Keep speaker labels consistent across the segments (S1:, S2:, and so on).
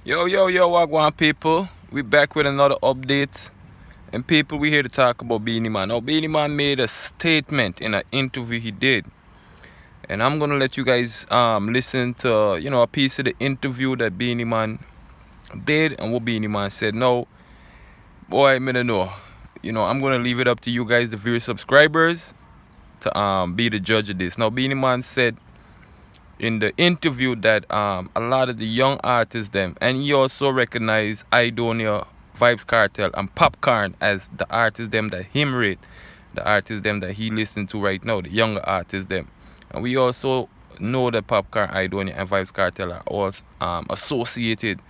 S1: Yo, Wagwan people. We back with another update. And people, we here to talk about Bennie Man. Now, Bennie Man made a statement in an interview he did. And I'm gonna let you guys listen to a piece of the interview that Bennie Man did and what Bennie Man said. No, boy, I don't know. I'm gonna leave it up to you guys, the viewer subscribers, to be the judge of this. Now, Bennie Man said in the interview that a lot of the young artists them, and he also recognized Idonia, Vibes Cartel, and Popcorn as the artists them that him rate, the artists them that he listen to right now, the younger artists them. And we also know that Popcorn, Idonia, and Vibes Cartel are all associated,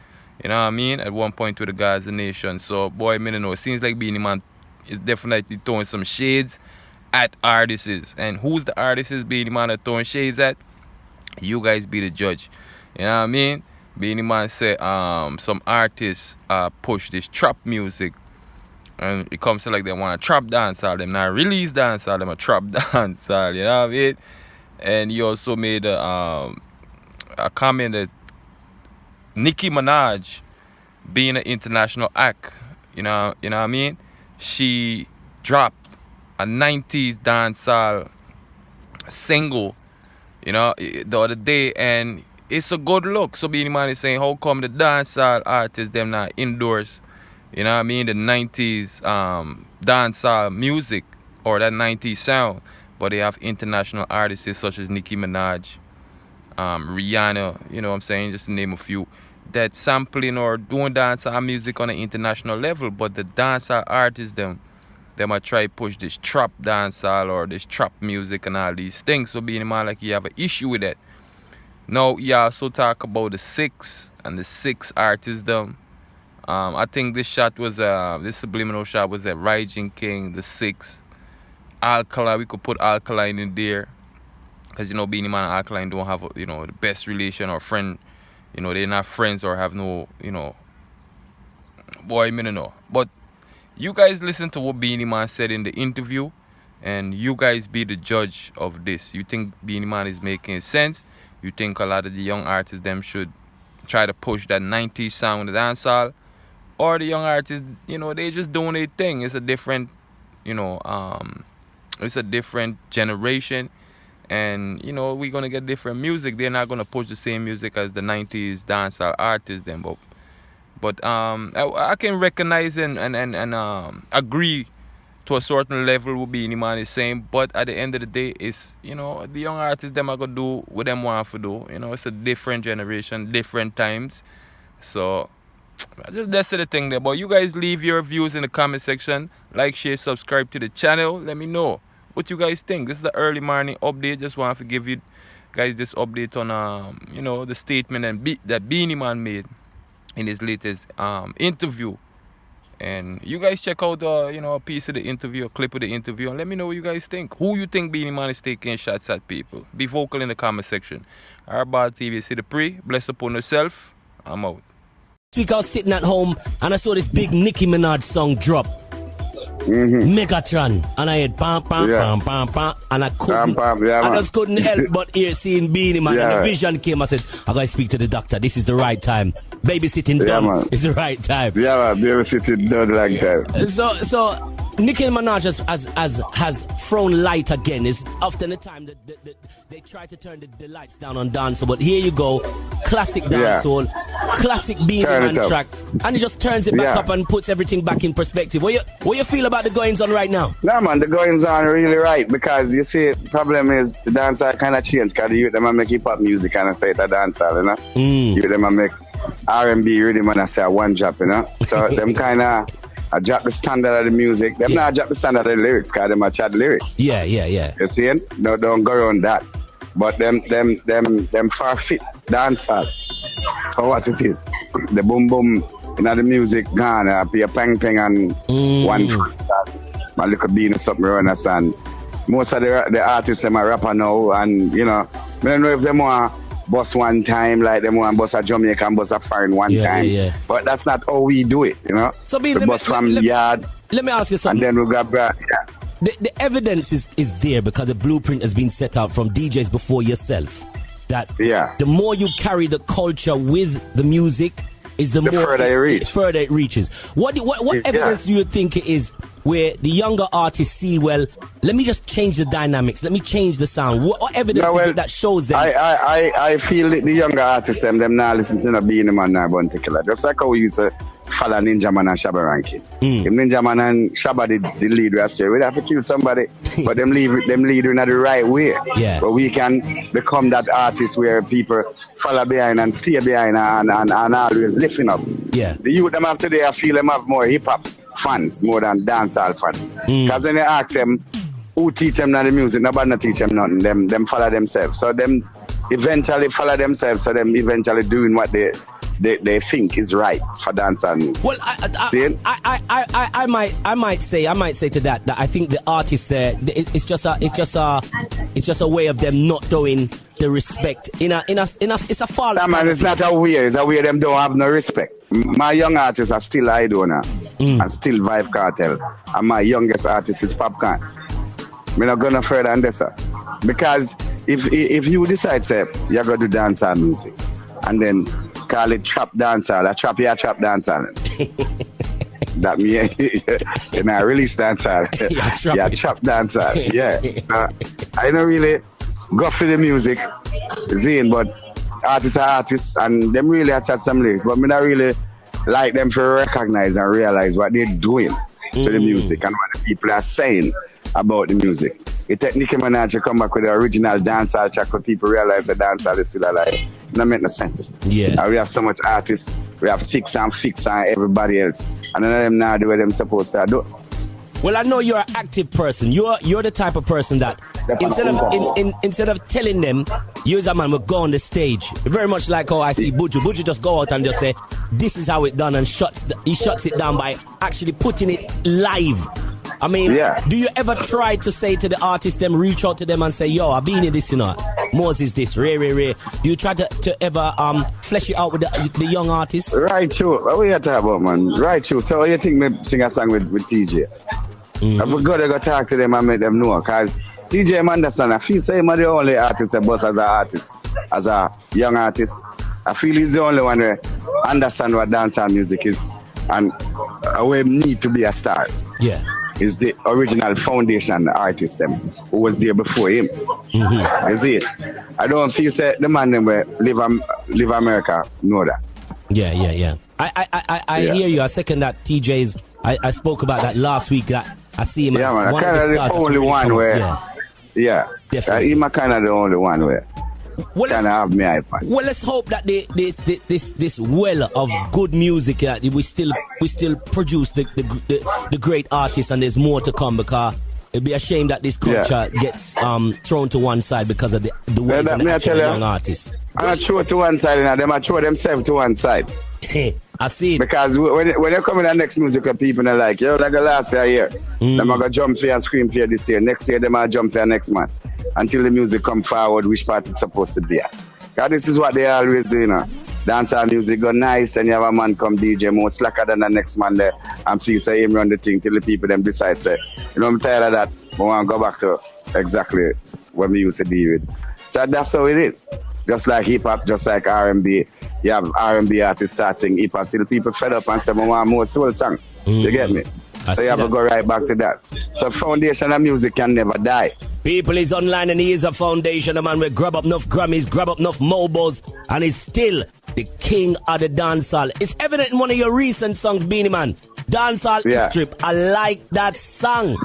S1: you know what I mean, at one point with the Gaza Nation. So, boy, I don't know, it seems like Bennie Man is definitely throwing some shades at artists. And who's the artists Bennie Man are throwing shades at? You guys be the judge. You know what I mean? Bennie Man said some artists push this trap music, and it comes to like they want to trap dancehall, them not release dancehall, them a trap dancehall, you know what I mean? And he also made a comment that Nicki Minaj, being an international act, you know what I mean? She dropped a 90s dancehall single, the other day, and it's a good look. So Bennie Man is saying, how come the dancehall artists them not endorse, you know what I mean, the 90s dancehall music or that 90s sound, but they have international artists such as Nicki Minaj, Rihanna, you know what I'm saying, just to name a few, that sampling or doing dancehall music on an international level, but the dancehall artists them might try to push this trap dancehall or this trap music and all these things. So Bennie Man like you have an issue with that. Now he also talk about the six artists them. I think this shot was this subliminal shot was at Rising King, the six. Alkaline, we could put Alkaline in there. Because Bennie Man and Alkaline don't have the best relation or friend. They're not friends or have no, boy, I don't know. But you guys listen to what Bennie Man said in the interview, and you guys be the judge of this. You think Bennie Man is making sense? You think a lot of the young artists them should try to push that 90s sound of dancehall? Or the young artists, they just doing their thing. It's a different, it's a different generation. And, we're going to get different music. They're not going to push the same music as the 90s dancehall artists them. But I can recognize and agree to a certain level what Bennie Man is saying. But at the end of the day, it's, the young artists, them are going to do what them want to do. It's a different generation, different times. So that's the thing there. But you guys leave your views in the comment section. Like, share, subscribe to the channel. Let me know what you guys think. This is the early morning update. Just want to give you guys this update on, the statement that Bennie Man made in his latest interview. And you guys check out a piece of the interview, a clip of the interview, and let me know what you guys think. Who you think Bennie Man is taking shots at people? Be vocal in the comment section. Hardball TV, see the pre. Bless upon yourself. I'm out.
S2: This week I was sitting at home and I saw this big Nicki Minaj song drop. Megatron, and I had pam pam pam pam pam, and I couldn't, I just couldn't help but hear seeing Bennie Man, and the vision came. I said, I gotta speak to the doctor. This is the right time. Babysitting done. It's the right time.
S3: Yeah, man, babysitting done like that.
S2: So Nicki Minaj has thrown light again. It's often the time that they try to turn the lights down on dancehall, but here you go, classic dancehall, classic Bennie Man track, and he just turns it back up and puts everything back in perspective. What you feel about the goings on right now?
S3: No, man, the goings on are really right, because you see, the problem is the dancehall kind of changed, because the youth them make hip hop music and I say it's a dancehall, You them make R&B rhythm and I say one drop, So them kind of I drop the standard of the music. Them not drop the standard of the lyrics, because them a chat lyrics.
S2: Yeah.
S3: You see it? No, don't go around that. But them far fit dancehall for what it is. The boom boom the music gone, be a pang pang and one my little bean or something around us, and most of the artists them are rapper now, and I don't know if them want bust one time like them want bust a Jamaica and bust a foreign one time.
S2: Yeah.
S3: But that's not how we do it,
S2: So
S3: we bust from yard.
S2: Let me ask you something.
S3: And then we grab
S2: The evidence is there, because the blueprint has been set out from DJs before yourself. That the more you carry the culture with the music, is the more
S3: further you reach.
S2: further it reaches. What evidence do you think it is where the younger artists see, well, let me just change the dynamics, let me change the sound? What evidence is it that shows them?
S3: I feel that the younger artists, them not listen to the Beenie Man in particular. Just like how we used to follow Ninja Man and Shabba Ranking. If Ninja Man and Shabba the lead was straight, we'd have to kill somebody, but them lead in the right way.
S2: Yeah.
S3: But we can become that artist where people follow behind and stay behind and always lifting up.
S2: Yeah.
S3: The youth them have today, I feel them have more hip hop fans more than dancehall fans. Because when you ask them who teach them the music, nobody not teach them nothing. Them follow themselves. So them eventually follow themselves. So them eventually doing what they think is right for dancehall music.
S2: Well, I might say to that I think the artists there, it's just a way of them not throwing the respect it's a false.
S3: That man, it's not a way. It's a way them don't have no respect. My young artists are still Idona and still Vibe Cartel, and my youngest artist is Popcorn. We're not going further than this, sir. Because if you decide, say, you're going to do dancehall music, and then call it trap dancehall, a trap dancehall. That means you know, release dancehall. Yeah, trap dancehall. Yeah. I don't really go for the music, Zane, but artists are artists, and them really chat some lyrics, but me not really like them to recognize and realize what they're doing to the music and what the people are saying about the music. It take Nicki Minaj to come back with the original dancehall track for people realize the dancehall is still alive. It don't make no sense. Yeah. And we have so much artists, we have Six and Fix and everybody else, and none of them now do what them supposed to do.
S2: Well, I know you're an active person. You're the type of person that instead of telling them, you as a man will go on the stage. Very much like how I see Buju. Buju just go out and just say, this is how it done, and he shuts it down by actually putting it live. I mean, do you ever try to say to the artist, them reach out to them and say, yo, I been in this, you know, Moses this, Ray. Do you try to ever flesh it out with the young artists?
S3: Right, true. What we are talking about, man? Right, true. So you think me sing a song with TJ? I forgot to go talk to them and make them know, because TJ Anderson, I feel say I'm the only artist that boss as an artist, as a young artist. I feel he's the only one who understand what dancehall music is and we need to be a star. Yeah. Is the original foundation artist them who was there before him. You see it? I don't feel say the man them where live America know that.
S2: Yeah. I hear you. I second that. TJ's. I spoke about that last week. That I see him as
S3: man,
S2: one of the stars.
S3: The only one where. Yeah.
S2: Definitely.
S3: He's kind of the only one where. Kind of have me iPad.
S2: Well, let's hope that this well of good music that we still produce the great artists, and there's more to come, because it'd be a shame that this culture gets thrown to one side because of the ways and the young artists.
S3: I throw it to one side, and them I throw themselves to one side.
S2: I see it.
S3: Because when they come in the next musical, people are like, yo, like the last year, them are going to jump for you and scream for you this year. Next year, them are jump for you next month. Until the music come forward, which part it's supposed to be at. Because this is what they always do, you know. Dancehall music go nice, and you have a man come DJ more slacker than the next man there, and feel say him run the thing till the people them decide say, you know, I'm tired of that, but I want to go back to exactly what we used to deal with. So that's how it is. Just like hip hop, just like R&B. You have R&B artists starting hip hop till people fed up and say, I want more soul song. You get me? So you have to go right back to that. So foundation of music can never die.
S2: People is online, and he is a foundation, a man will grab up enough Grammys, grab up enough Mobos, and he's still the king of the dancehall. It's evident in one of your recent songs, Beenie Man. Dancehall Strip. I like that song.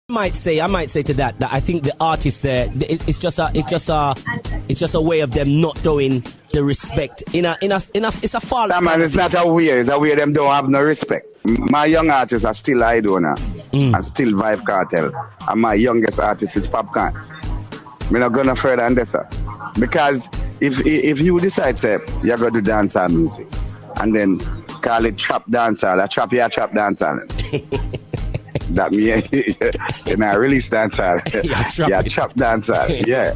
S2: I might say to that I think the artists there, it's just a way of them not throwing the respect it's a false.
S3: That man, it's not a way. It's a way them don't have no respect. My young artists are still Idona and still Vibe Cartel, and my youngest artist is Popcorn. We're not going further than this, sir. Because if you decide, say, you're going to do dancehall music, and then call it trap dancehall, a trap dancehall. That means you know, release dancehall. Trap dancehall. Yeah.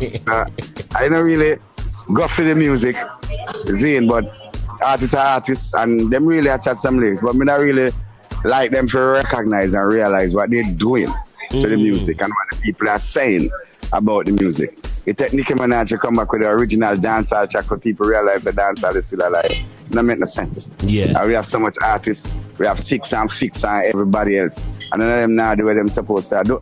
S3: I don't really go for the music, Zane, but artists are artists, and them really chat some lyrics, but me not really like them to recognize and realize what they're doing to the music and what the people are saying about the music. It take Nicki Minaj to come back with the original dancehall track for people realize the dancehall is still alive. That make no sense.
S2: Yeah.
S3: And we have so much artists. We have Six and Fix and everybody else. And none of them now do what them supposed to do.